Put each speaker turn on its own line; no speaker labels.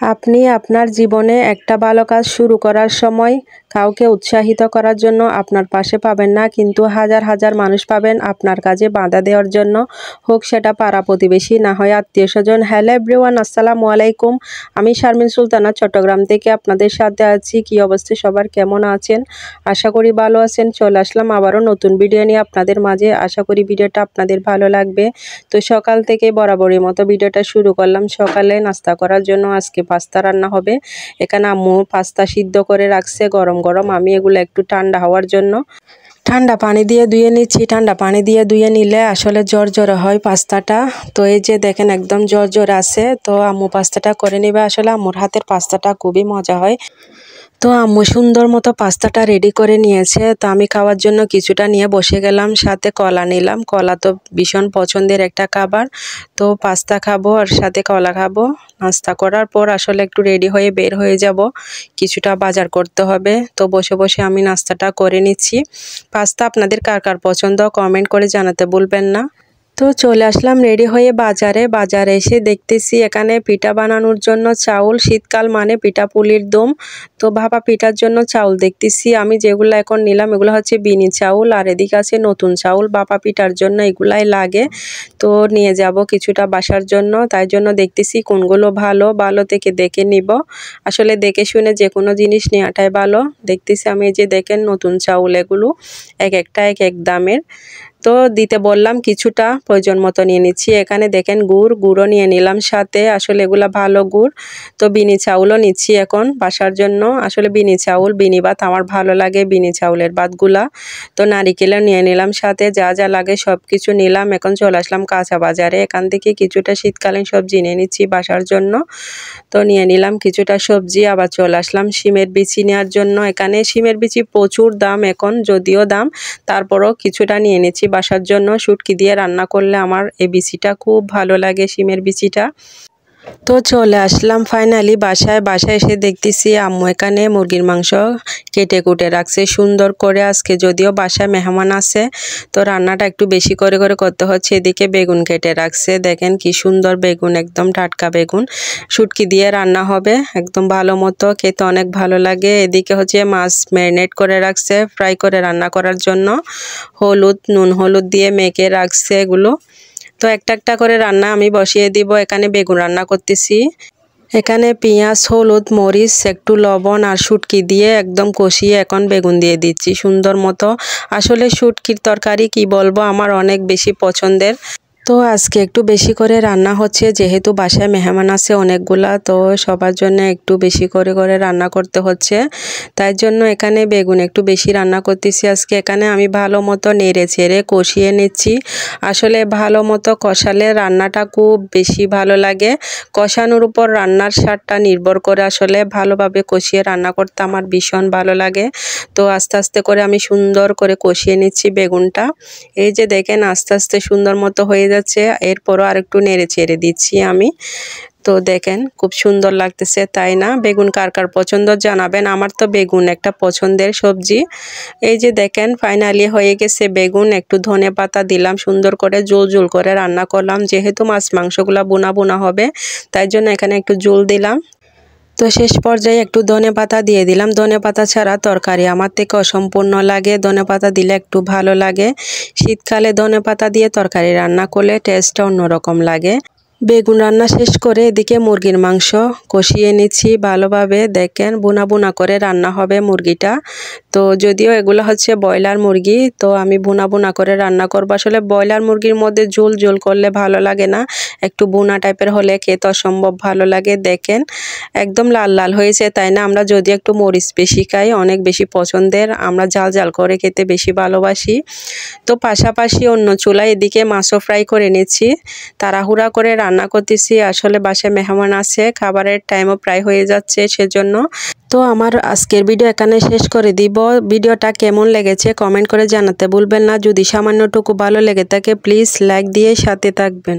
আপনি আপনার জীবনে একটা ভালো কাজ শুরু করার সময় কাউকে উৎসাহিত করার জন্য আপনার পাশে পাবেন না, কিন্তু হাজার হাজার মানুষ পাবেন আপনার কাজে বাধা দেওয়ার জন্য। হোক সেটা পাড়া প্রতিবেশী, না হয় আত্মীয় স্বজন। হ্যালো এভরিওয়ান, আসসালামু আলাইকুম। আমি শারমিন সুলতানা চট্টগ্রাম থেকে আপনাদের সাথে আছি। কি অবস্থা সবার, কেমন আছেন? আশা করি ভালো আছেন। চলে আসলাম আবারও নতুন ভিডিও নিয়ে আপনাদের মাঝে। আশা করি ভিডিওটা আপনাদের ভালো লাগবে। তো সকাল থেকে বরাবরের মতো ভিডিওটা শুরু করলাম। সকালে নাস্তা করার জন্য আজকে পাস্তা রান্না হবে। এখানে আম্মু পাস্তা সিদ্ধ করে রাখছে গরম গরম। আমি এগুলো একটু ঠান্ডা হওয়ার জন্য ঠান্ডা পানি দিয়ে ধুয়ে নিচ্ছি। ঠান্ডা পানি দিয়ে ধুয়ে নিলে আসলে জ্বর হয় পাস্তাটা। তো এই যে দেখেন একদম জ্বর আছে। তো আম্মু পাস্তাটা করে নেবে। আসলে আম্মুর হাতের পাস্তাটা খুবই মজা হয়। তো আম্মু সুন্দর মতো পাস্তাটা রেডি করে নিয়েছে। তো আমি খাওয়ার জন্য কিছুটা নিয়ে বসে গেলাম, সাথে কলা নিলাম। কলা তো ভীষণ পছন্দের একটা খাবার। তো পাস্তা খাবো আর সাথে কলা খাবো। নাস্তা করার পর আসলে একটু রেডি হয়ে বের হয়ে যাব, কিছুটা বাজার করতে হবে। তো বসে বসে আমি নাস্তাটা করে নিচ্ছি। পাস্তা আপনাদের কার কার পছন্দ কমেন্ট করে জানাতে ভুলবেন না। তো চলে আসলাম রেডি হয়ে বাজারে এসে দেখতেছি এখানে পিঠা বানানোর জন্য চাউল। শীতকাল মানে পিঠা পুলির দম। তো ভাপা পিঠার জন্য চাউল দেখতেছি। আমি যেগুলো এখন নিলাম এগুলো হচ্ছে বিনি চাউল, আর এদিকে আছে নতুন চাউল। ভাপা পিঠার জন্য এগুলাই লাগে। তো নিয়ে যাব কিছুটা বাসার জন্য। তাই জন্য দেখতেছি কোনগুলো ভালো থেকে দেখে নিব। আসলে দেখে শুনে যে কোনো জিনিস নেওয়াটাই ভালো। দেখতেছি আমি, এই যে দেখেন নতুন চাউল, এগুলো এক একটা এক এক দামের। তো দিতে বললাম, কিছুটা প্রয়োজন মতো নিয়ে নিচ্ছি। এখানে দেখেন গুড়ও নিয়ে নিলাম সাথে। আসলে এগুলা ভালো গুড়। তো বিনি চাউলও নিচ্ছি এখন বাসার জন্য। আসলে বিনি চাউল, বিনি ভাত আমার ভালো লাগে, বিনি চাউলের ভাতগুলা। তো নারিকেলও নিয়ে নিলাম সাথে। যা যা লাগে সব কিছু নিলাম। এখন চলে আসলাম কাঁচা বাজারে। এখান থেকে কিছুটা শীতকালীন সবজি নিয়ে নিচ্ছি বাসার জন্য। তো নিয়ে নিলাম কিছুটা সবজি। আবার চলে আসলাম শিমের বিচি নেওয়ার জন্য। এখানে শিমের বিচি প্রচুর দাম এখন, যদিও দাম, তারপরও কিছুটা নিয়ে নিচ্ছি বাসার জন্য। শুটকি দিয়ে রান্না করলে আমার এই বিচিটা খুব ভালো লাগে, শিমের বিচিটা। তো চলে আসলাম ফাইনালি বাসায় এসে দেখতেছি আম্মু এখানে মুরগির মাংস কেটে কুটে রাখছে সুন্দর করে। আজকে যদিও বাসায় মেহমান আছে, তো রান্নাটা একটু বেশি করে করতে হচ্ছে। এদিকে বেগুন কেটে রাখছে, দেখেন কি সুন্দর বেগুন, একদম টাটকা বেগুন। শুটকি দিয়ে রান্না হবে একদম ভালো মতো, খেতে অনেক ভালো লাগে। এদিকে হচ্ছে মাছ ম্যারিনেট করে রাখছে ফ্রাই করে রান্না করার জন্য। নুন হলুদ দিয়ে মেখে রাখছে এগুলো। তো একটা একটা করে রান্না আমি বসিয়ে দিব। এখানে বেগুন রান্না করতেছি। এখানে পেঁয়াজ, হলুদ, মরিচ, একটু লবণ আর শুটকি দিয়ে একদম কষিয়ে এখন বেগুন দিয়ে দিচ্ছি সুন্দর মতো। আসলে শুটকির তরকারি কি বলবো, আমার অনেক বেশি পছন্দের। তো আজকে একটু বেশি করে রান্না হচ্ছে, যেহেতু বাসায় মেহমান আছে অনেকগুলা। তো সবার জন্য একটু বেশি করে রান্না করতে হচ্ছে। তাই জন্য এখানে বেগুন একটু বেশি রান্না করতেছি আজকে। এখানে আমি ভালো মতো নেড়ে ছেড়ে কষিয়ে নিচ্ছি। আসলে ভালো মতো কষালে রান্নাটা খুব বেশি ভালো লাগে। কষানোর উপর রান্নার স্বাদটা নির্ভর করে। আসলে ভালোভাবে কষিয়ে রান্না করতে আমার ভীষণ ভালো লাগে। তো আস্তে আস্তে করে আমি সুন্দর করে কষিয়ে নিচ্ছি বেগুনটা। এই যে দেখেন আস্তে আস্তে সুন্দর মতো হয়ে যাচ্ছে। এরপরও আরেকটু নেড়ে ছেড়ে দিচ্ছি আমি। তো দেখেন খুব সুন্দর লাগতেছে, তাই না? বেগুন কার কার পছন্দ জানাবেন। আমার তো বেগুন একটা পছন্দের সবজি। এই যে দেখেন ফাইনালি হয়ে গেছে বেগুন। একটু ধনে পাতা দিলাম, সুন্দর করে ঝোল করে রান্না করলাম। যেহেতু মাছ মাংসগুলা বোনা হবে, তাই জন্য এখানে একটু ঝোল দিলাম। তো শেষ পর্যায়ে একটু ধনে পাতা দিয়ে দিলাম। ধনে পাতা ছাড়া তরকারি আমার থেকে অসম্পূর্ণ লাগে, ধনে পাতা দিলে একটু ভালো লাগে। শীতকালে ধনে পাতা দিয়ে তরকারি রান্না করলে টেস্টটা অন্যরকম লাগে। বেগুন রান্না শেষ করে এদিকে মুরগির মাংস কষিয়ে নিচ্ছি ভালোভাবে। দেখেন বোনা করে রান্না হবে মুরগিটা। তো যদিও এগুলো হচ্ছে ব্রয়লার মুরগি, তো আমি বোনা করে রান্না করবো। আসলে ব্রয়লার মুরগির মধ্যে ঝোল করলে ভালো লাগে না, একটু বোনা টাইপের হলে খেতে অসম্ভব ভালো লাগে। দেখেন একদম লাল হয়েছে, তাই না? আমরা যদি একটু মরিচ বেশি খাই, অনেক বেশি পছন্দের, আমরা ঝাল করে খেতে বেশি ভালোবাসি। তো পাশাপাশি অন্য চুলায় এদিকে মাছও ফ্রাই করে নিচ্ছি। তাড়াহুড়া করে রান্না করতেছি, আসলে বাসায় মেহমান আছে, খাবারের টাইমও প্রায় হয়ে যাচ্ছে সেজন্য। তো আমার আজকের ভিডিও এখানে শেষ করে দিব। ভিডিওটা কেমন লেগেছে কমেন্ট করে জানাতে ভুলবেন না। যদি সামান্যটুকু ভালো লেগে থাকে প্লিজ লাইক দিয়ে সাথে থাকবেন।